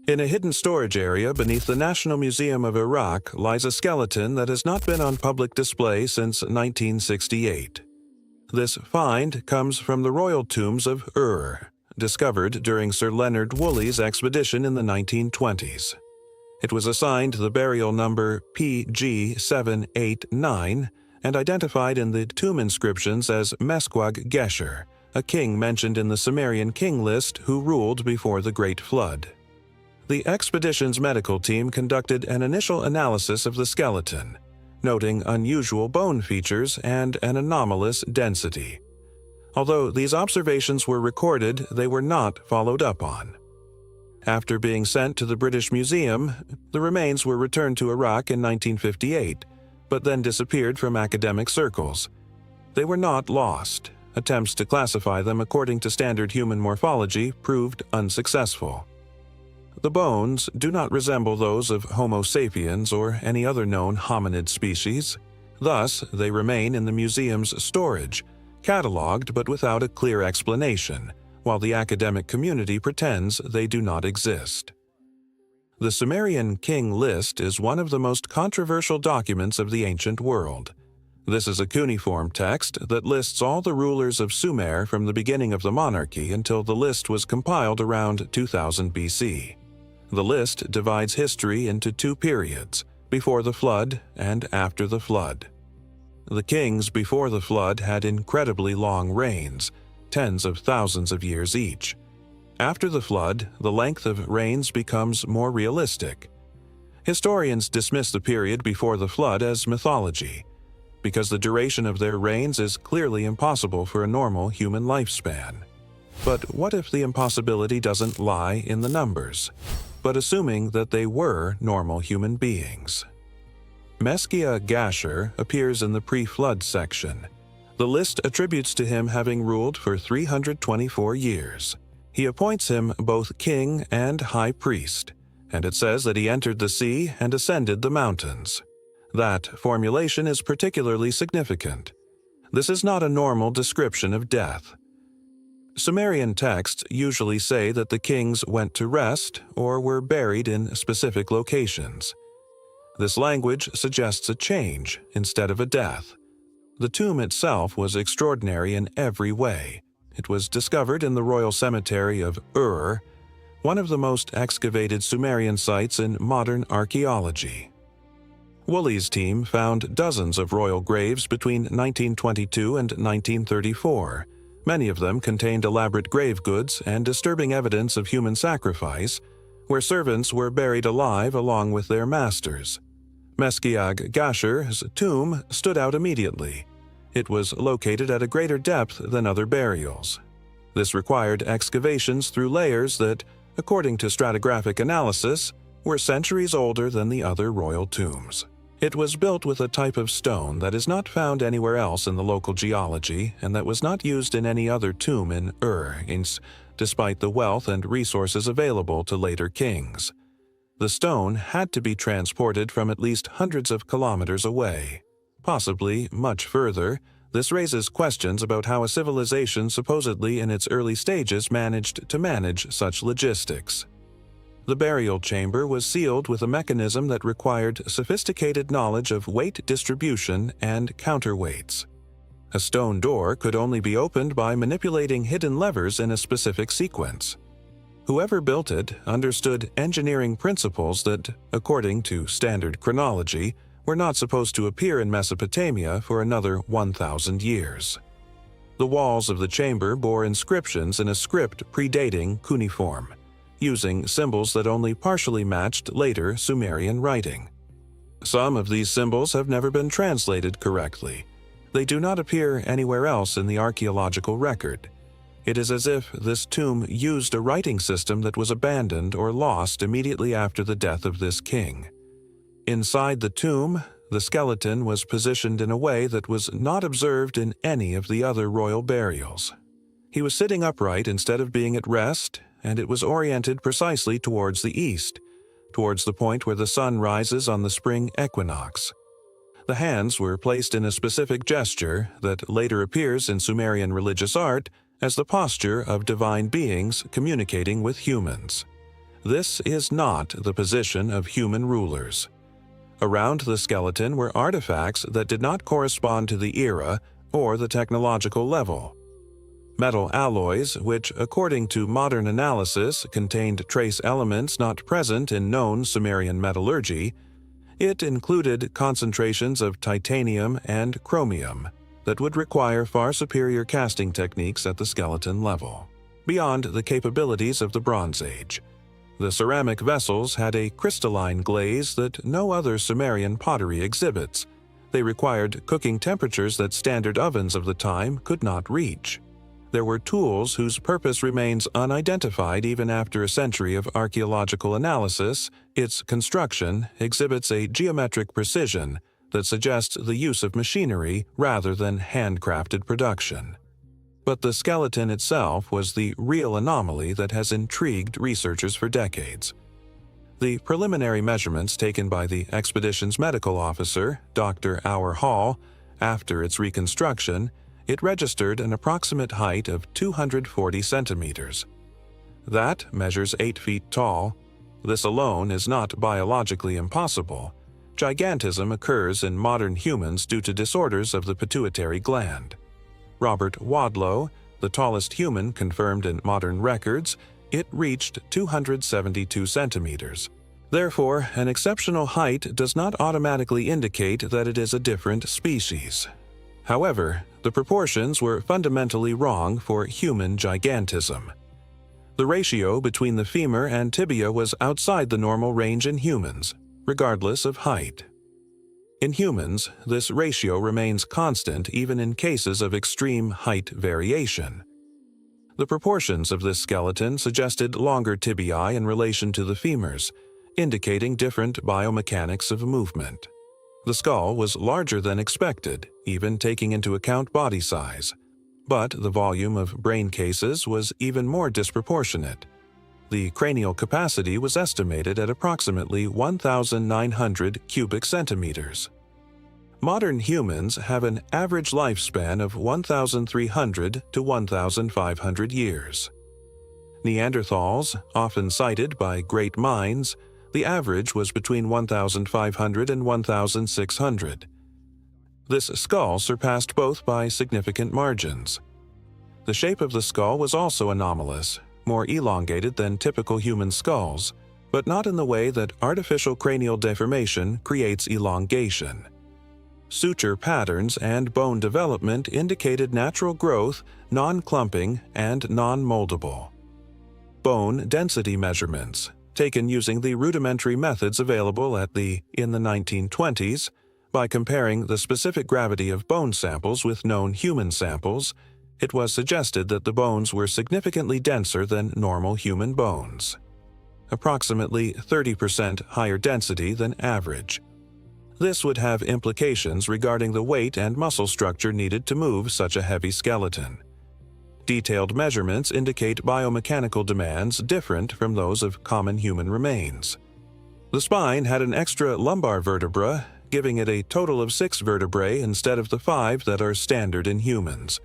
In a hidden storage area beneath the National Museum of Iraq lies a skeleton that has not been on public display since 1968. This find comes from the royal tombs of Ur, discovered during Sir Leonard Woolley's expedition in the 1920s. It was assigned the burial number PG789 and identified in the tomb inscriptions as Meskwag Gesher, a king mentioned in the Sumerian king list who ruled before the Great Flood. The expedition's medical team conducted an initial analysis of the skeleton, noting unusual bone features and an anomalous density. Although these observations were recorded, they were not followed up on. After being sent to the British Museum, the remains were returned to Iraq in 1958, but then disappeared from academic circles. They were not lost. Attempts to classify them according to standard human morphology proved unsuccessful. The bones do not resemble those of Homo sapiens or any other known hominid species. Thus, they remain in the museum's storage, catalogued but without a clear explanation, while the academic community pretends they do not exist. The Sumerian king list is one of the most controversial documents of the ancient world. This is a cuneiform text that lists all the rulers of Sumer from the beginning of the monarchy until the list was compiled around 2000 BC. The list divides history into two periods, before the flood and after the flood. The kings before the flood had incredibly long reigns, tens of thousands of years each. After the flood, the length of reigns becomes more realistic. Historians dismiss the period before the flood as mythology, because the duration of their reigns is clearly impossible for a normal human lifespan. But what if the impossibility doesn't lie in the numbers, but assuming that they were normal human beings? Meskwag Gesher appears in the pre-flood section. The list attributes to him having ruled for 324 years. He appoints him both king and high priest, and it says that he entered the sea and ascended the mountains. That formulation is particularly significant. This is not a normal description of death. Sumerian texts usually say that the kings went to rest or were buried in specific locations. This language suggests a change instead of a death. The tomb itself was extraordinary in every way. It was discovered in the royal cemetery of Ur, one of the most excavated Sumerian sites in modern archaeology. Woolley's team found dozens of royal graves between 1922 and 1934. Many of them contained elaborate grave goods and disturbing evidence of human sacrifice, where servants were buried alive along with their masters. Meskwag Gesher's tomb stood out immediately. It was located at a greater depth than other burials. This required excavations through layers that, according to stratigraphic analysis, were centuries older than the other royal tombs. It was built with a type of stone that is not found anywhere else in the local geology and that was not used in any other tomb in Ur, despite the wealth and resources available to later kings. The stone had to be transported from at least hundreds of kilometers away. Possibly much further. This raises questions about how a civilization supposedly in its early stages managed to manage such logistics. The burial chamber was sealed with a mechanism that required sophisticated knowledge of weight distribution and counterweights. A stone door could only be opened by manipulating hidden levers in a specific sequence. Whoever built it understood engineering principles that, according to standard chronology, were not supposed to appear in Mesopotamia for another 1,000 years. The walls of the chamber bore inscriptions in a script predating cuneiform, using symbols that only partially matched later Sumerian writing. Some of these symbols have never been translated correctly. They do not appear anywhere else in the archaeological record. It is as if this tomb used a writing system that was abandoned or lost immediately after the death of this king. Inside the tomb, the skeleton was positioned in a way that was not observed in any of the other royal burials. He was sitting upright instead of being at rest, and it was oriented precisely towards the east, towards the point where the sun rises on the spring equinox. The hands were placed in a specific gesture that later appears in Sumerian religious art as the posture of divine beings communicating with humans. This is not the position of human rulers. Around the skeleton were artifacts that did not correspond to the era or the technological level. Metal alloys, which, according to modern analysis, contained trace elements not present in known Sumerian metallurgy. It included concentrations of titanium and chromium that would require far superior casting techniques at the skeleton level, beyond the capabilities of the Bronze Age. The ceramic vessels had a crystalline glaze that no other Sumerian pottery exhibits. They required cooking temperatures that standard ovens of the time could not reach. There were tools whose purpose remains unidentified even after a century of archaeological analysis. Its construction exhibits a geometric precision that suggests the use of machinery rather than handcrafted production. But the skeleton itself was the real anomaly that has intrigued researchers for decades. The preliminary measurements taken by the expedition's medical officer, Dr. Auer Hall, after its reconstruction, it registered an approximate height of 240 centimeters. That measures 8 feet tall. This alone is not biologically impossible. Gigantism occurs in modern humans due to disorders of the pituitary gland. Robert Wadlow, the tallest human confirmed in modern records, it reached 272 centimeters. Therefore, an exceptional height does not automatically indicate that it is a different species. However, the proportions were fundamentally wrong for human gigantism. The ratio between the femur and tibia was outside the normal range in humans, regardless of height. In humans, this ratio remains constant even in cases of extreme height variation. The proportions of this skeleton suggested longer tibiae in relation to the femurs, indicating different biomechanics of movement. The skull was larger than expected, even taking into account body size. But the volume of brain cases was even more disproportionate. The cranial capacity was estimated at approximately 1,900 cubic centimeters. Modern humans have an average lifespan of 1,300 to 1,500 years. Neanderthals, often cited by great minds, the average was between 1,500 and 1,600. This skull surpassed both by significant margins. The shape of the skull was also anomalous, more elongated than typical human skulls, but not in the way that artificial cranial deformation creates elongation. Suture patterns and bone development indicated natural growth, non-clumping, and non-moldable. Bone density measurements, taken using the rudimentary methods available in the 1920s, by comparing the specific gravity of bone samples with known human samples, it was suggested that the bones were significantly denser than normal human bones, approximately 30% higher density than average. This would have implications regarding the weight and muscle structure needed to move such a heavy skeleton. Detailed measurements indicate biomechanical demands different from those of common human remains. The spine had an extra lumbar vertebra, giving it a total of 6 vertebrae instead of the 5 that are standard in humans.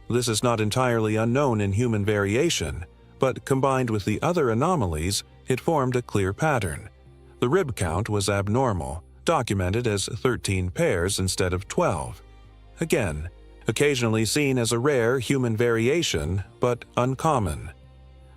This is not entirely unknown in human variation, but combined with the other anomalies, it formed a clear pattern. The rib count was abnormal, documented as 13 pairs instead of 12. Again, occasionally seen as a rare human variation, but uncommon.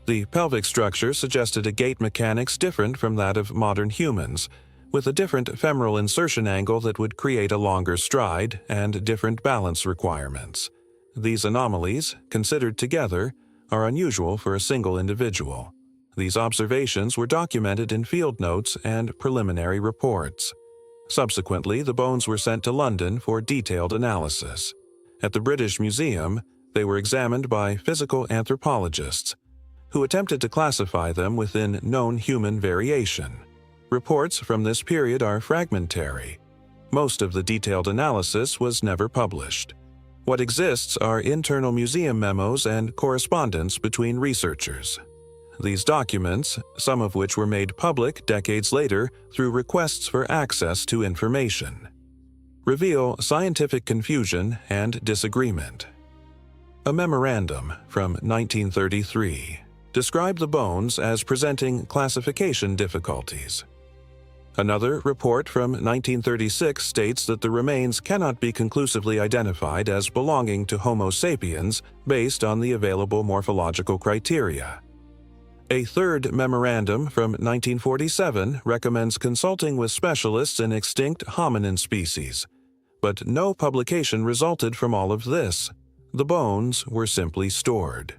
The pelvic structure suggested a gait mechanics different from that of modern humans, with a different femoral insertion angle that would create a longer stride and different balance requirements. These anomalies, considered together, are unusual for a single individual. These observations were documented in field notes and preliminary reports. Subsequently, the bones were sent to London for detailed analysis. At the British Museum, they were examined by physical anthropologists, who attempted to classify them within known human variation. Reports from this period are fragmentary. Most of the detailed analysis was never published. What exists are internal museum memos and correspondence between researchers. These documents, some of which were made public decades later through requests for access to information, reveal scientific confusion and disagreement. A memorandum from 1933. describe the bones as presenting classification difficulties. Another report from 1936 states that the remains cannot be conclusively identified as belonging to Homo sapiens based on the available morphological criteria. A third memorandum from 1947 recommends consulting with specialists in extinct hominin species, but no publication resulted from all of this. The bones were simply stored.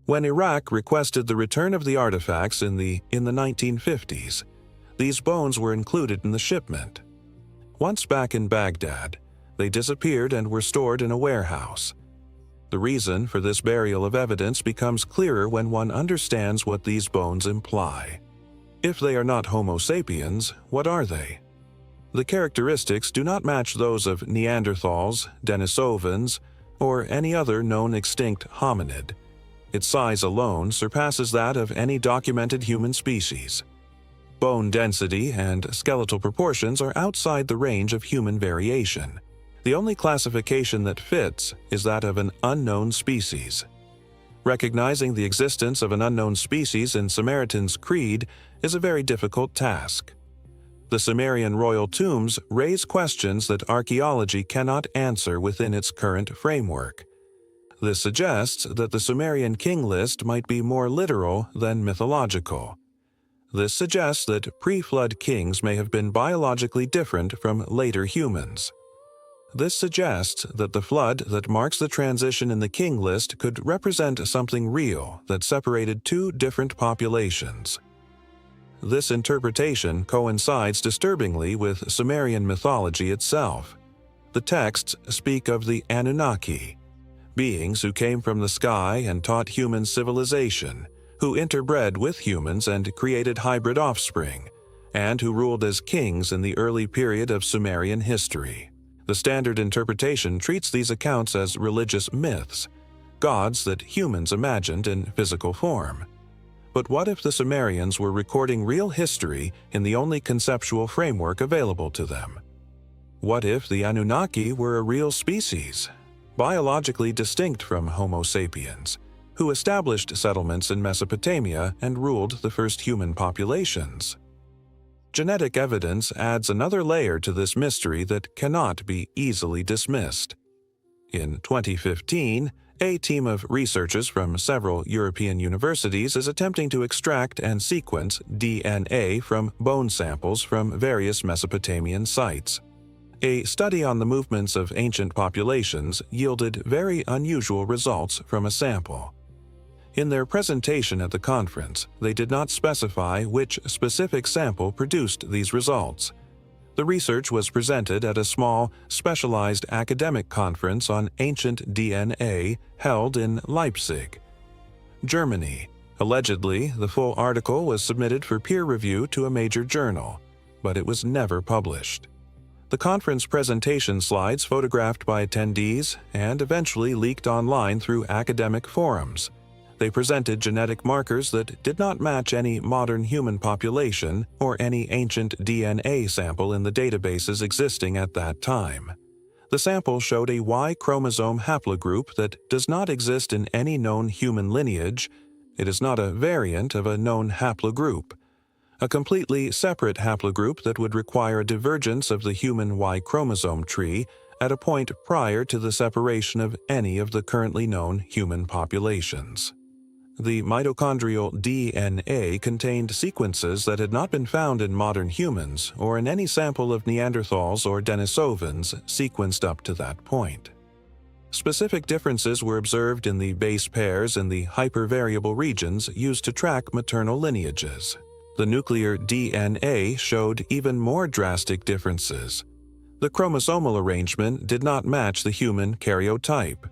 When Iraq requested the return of the artifacts in the 1950s, these bones were included in the shipment. Once back in Baghdad, they disappeared and were stored in a warehouse. The reason for this burial of evidence becomes clearer when one understands what these bones imply. If they are not Homo sapiens, what are they? The characteristics do not match those of Neanderthals, Denisovans, or any other known extinct hominid. Its size alone surpasses that of any documented human species. Bone density and skeletal proportions are outside the range of human variation. The only classification that fits is that of an unknown species. Recognizing the existence of an unknown species in Samaritan's creed is a very difficult task. The Sumerian royal tombs raise questions that archaeology cannot answer within its current framework. This suggests that the Sumerian king list might be more literal than mythological. This suggests that pre-flood kings may have been biologically different from later humans. This suggests that the flood that marks the transition in the king list could represent something real that separated two different populations. This interpretation coincides disturbingly with Sumerian mythology itself. The texts speak of the Anunnaki, beings who came from the sky and taught humans civilization, who interbred with humans and created hybrid offspring, and who ruled as kings in the early period of Sumerian history. The standard interpretation treats these accounts as religious myths, gods that humans imagined in physical form. But what if the Sumerians were recording real history in the only conceptual framework available to them? What if the Anunnaki were a real species, biologically distinct from Homo sapiens, who established settlements in Mesopotamia and ruled the first human populations? Genetic evidence adds another layer to this mystery that cannot be easily dismissed. In 2015, a team of researchers from several European universities is attempting to extract and sequence DNA from bone samples from various Mesopotamian sites. A study on the movements of ancient populations yielded very unusual results from a sample. In their presentation at the conference, they did not specify which specific sample produced these results. The research was presented at a small, specialized academic conference on ancient DNA held in Leipzig, Germany. Allegedly, the full article was submitted for peer review to a major journal, but it was never published. The conference presentation slides photographed by attendees and eventually leaked online through academic forums. They presented genetic markers that did not match any modern human population or any ancient DNA sample in the databases existing at that time. The sample showed a Y chromosome haplogroup that does not exist in any known human lineage. It is not a variant of a known haplogroup. A completely separate haplogroup that would require a divergence of the human Y chromosome tree at a point prior to the separation of any of the currently known human populations. The mitochondrial DNA contained sequences that had not been found in modern humans or in any sample of Neanderthals or Denisovans sequenced up to that point. Specific differences were observed in the base pairs in the hypervariable regions used to track maternal lineages. The nuclear DNA showed even more drastic differences. The chromosomal arrangement did not match the human karyotype.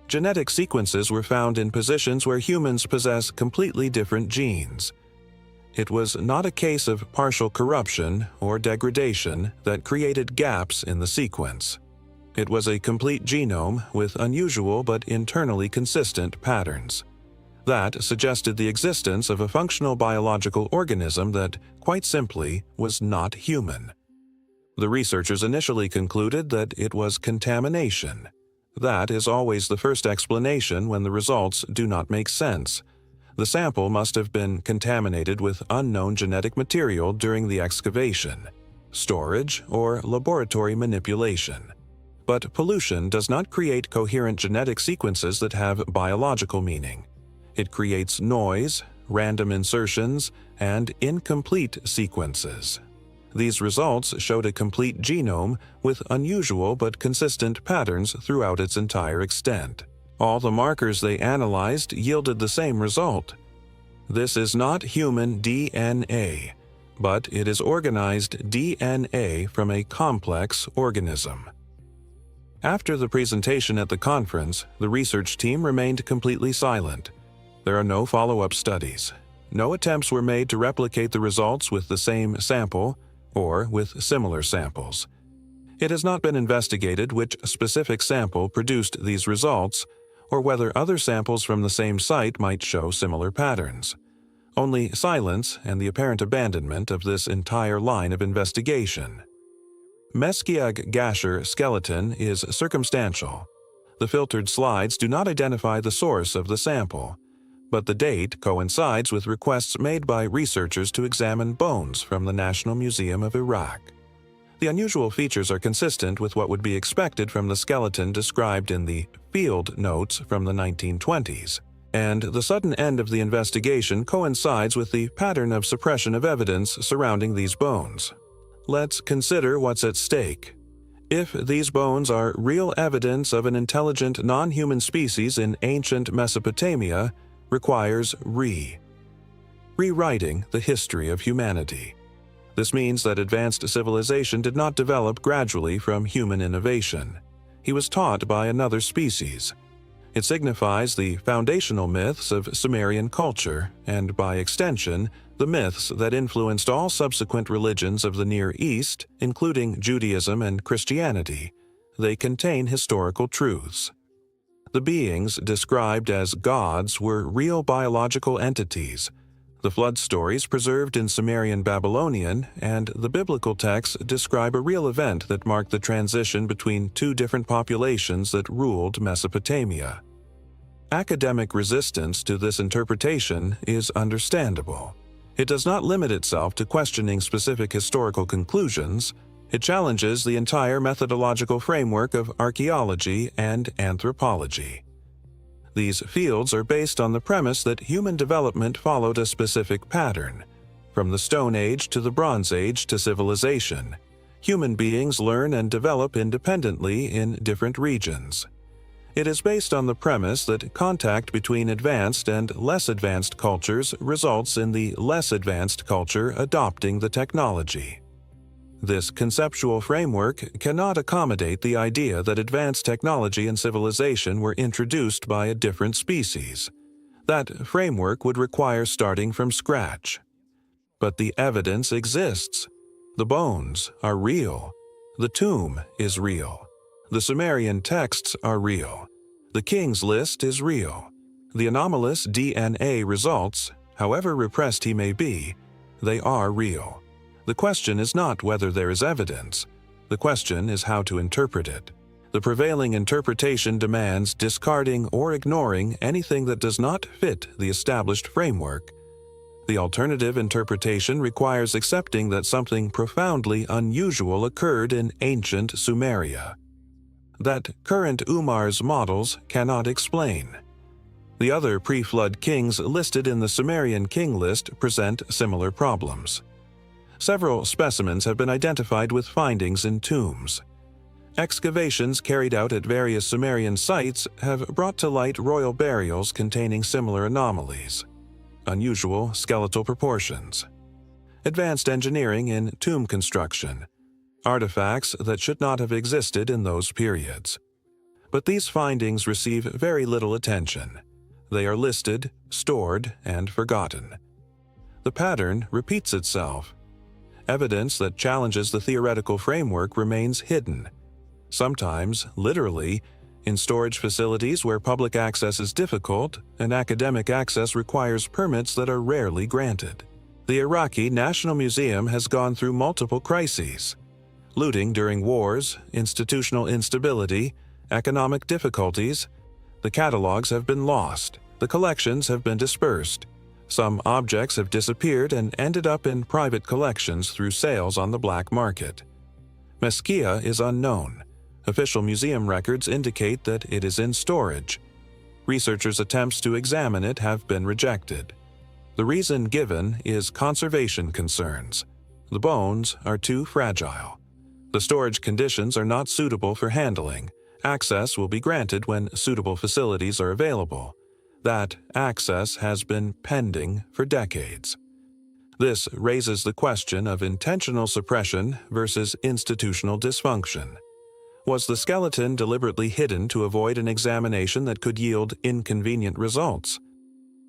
Genetic sequences were found in positions where humans possess completely different genes. It was not a case of partial corruption or degradation that created gaps in the sequence. It was a complete genome with unusual but internally consistent patterns. That suggested the existence of a functional biological organism that, quite simply, was not human. The researchers initially concluded that it was contamination. That is always the first explanation when the results do not make sense. The sample must have been contaminated with unknown genetic material during the excavation, storage, or laboratory manipulation. But pollution does not create coherent genetic sequences that have biological meaning. It creates noise, random insertions, and incomplete sequences. These results showed a complete genome with unusual but consistent patterns throughout its entire extent. All the markers they analyzed yielded the same result. This is not human DNA, but it is organized DNA from a complex organism. After the presentation at the conference, the research team remained completely silent. There are no follow-up studies. No attempts were made to replicate the results with the same sample or with similar samples. It has not been investigated which specific sample produced these results, or whether other samples from the same site might show similar patterns. Only silence and the apparent abandonment of this entire line of investigation. Mesgiag-Gasher skeleton is circumstantial. The filtered slides do not identify the source of the sample, but the date coincides with requests made by researchers to examine bones from the National Museum of Iraq. The unusual features are consistent with what would be expected from the skeleton described in the field notes from the 1920s, and the sudden end of the investigation coincides with the pattern of suppression of evidence surrounding these bones. Let's consider what's at stake. If these bones are real evidence of an intelligent non-human species in ancient Mesopotamia, requires rewriting the history of humanity. This means that advanced civilization did not develop gradually from human innovation. He was taught by another species. It signifies the foundational myths of Sumerian culture, and by extension, the myths that influenced all subsequent religions of the Near East, including Judaism and Christianity. They contain historical truths. The beings described as gods were real biological entities. The flood stories preserved in Sumerian Babylonian and the biblical texts describe a real event that marked the transition between two different populations that ruled Mesopotamia. Academic resistance to this interpretation is understandable. It does not limit itself to questioning specific historical conclusions. It challenges the entire methodological framework of archaeology and anthropology. These fields are based on the premise that human development followed a specific pattern. From the Stone Age to the Bronze Age to civilization, human beings learn and develop independently in different regions. It is based on the premise that contact between advanced and less advanced cultures results in the less advanced culture adopting the technology. This conceptual framework cannot accommodate the idea that advanced technology and civilization were introduced by a different species. That framework would require starting from scratch. But the evidence exists. The bones are real. The tomb is real. The Sumerian texts are real. The king's list is real. The anomalous DNA results, however repressed he may be, they are real. The question is not whether there is evidence. The question is how to interpret it. The prevailing interpretation demands discarding or ignoring anything that does not fit the established framework. The alternative interpretation requires accepting that something profoundly unusual occurred in ancient Sumeria, that current Umar's models cannot explain. The other pre-flood kings listed in the Sumerian king list present similar problems. Several specimens have been identified with findings in tombs. Excavations carried out at various Sumerian sites have brought to light royal burials containing similar anomalies. Unusual skeletal proportions. Advanced engineering in tomb construction. Artifacts that should not have existed in those periods. But these findings receive very little attention. They are listed, stored, and forgotten. The pattern repeats itself. Evidence that challenges the theoretical framework remains hidden, sometimes, literally, in storage facilities where public access is difficult and academic access requires permits that are rarely granted. The Iraqi National Museum has gone through multiple crises. Looting during wars, institutional instability, economic difficulties. The catalogs have been lost. The collections have been dispersed. Some objects have disappeared and ended up in private collections through sales on the black market. Meskia is unknown. Official museum records indicate that it is in storage. Researchers' attempts to examine it have been rejected. The reason given is conservation concerns. The bones are too fragile. The storage conditions are not suitable for handling. Access will be granted when suitable facilities are available. That access has been pending for decades. This raises the question of intentional suppression versus institutional dysfunction. Was the skeleton deliberately hidden to avoid an examination that could yield inconvenient results?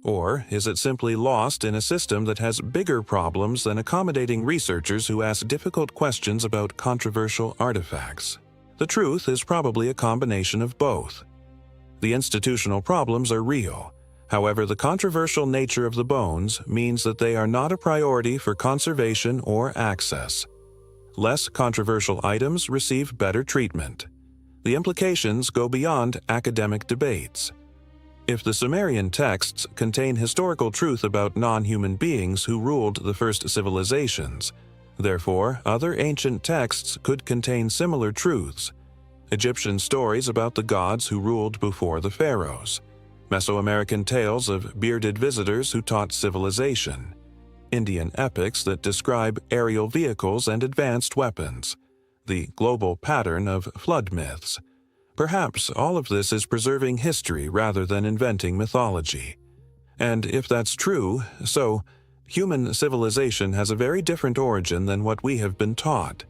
Or is it simply lost in a system that has bigger problems than accommodating researchers who ask difficult questions about controversial artifacts? The truth is probably a combination of both. The institutional problems are real. However, the controversial nature of the bones means that they are not a priority for conservation or access. Less controversial items receive better treatment. The implications go beyond academic debates. If the Sumerian texts contain historical truth about non-human beings who ruled the first civilizations, therefore, other ancient texts could contain similar truths. Egyptian stories about the gods who ruled before the pharaohs. Mesoamerican tales of bearded visitors who taught civilization. Indian epics that describe aerial vehicles and advanced weapons. The global pattern of flood myths. Perhaps all of this is preserving history rather than inventing mythology. And if that's true, so human civilization has a very different origin than what we have been taught.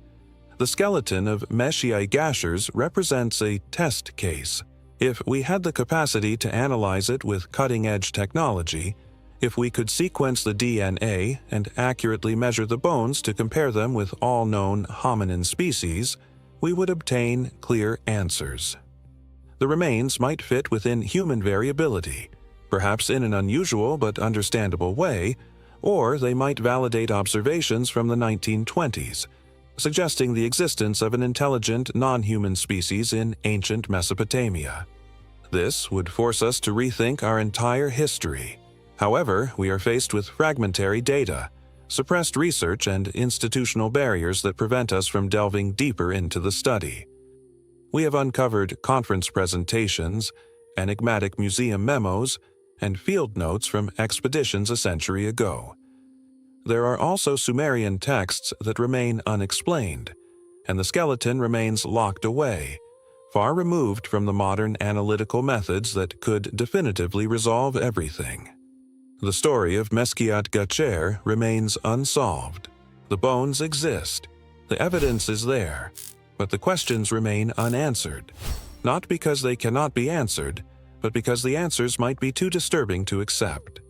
The skeleton of Meshiai Gashers represents a test case. If we had the capacity to analyze it with cutting-edge technology, if we could sequence the DNA and accurately measure the bones to compare them with all known hominin species, we would obtain clear answers. The remains might fit within human variability, perhaps in an unusual but understandable way, or they might validate observations from the 1920s, suggesting the existence of an intelligent non-human species in ancient Mesopotamia. This would force us to rethink our entire history. However, we are faced with fragmentary data, suppressed research, and institutional barriers that prevent us from delving deeper into the study. We have uncovered conference presentations, enigmatic museum memos, and field notes from expeditions a century ago. There are also Sumerian texts that remain unexplained, and the skeleton remains locked away, far removed from the modern analytical methods that could definitively resolve everything. The story of Meskiat Gacher remains unsolved. The bones exist. The evidence is there. But the questions remain unanswered. Not because they cannot be answered, but because the answers might be too disturbing to accept.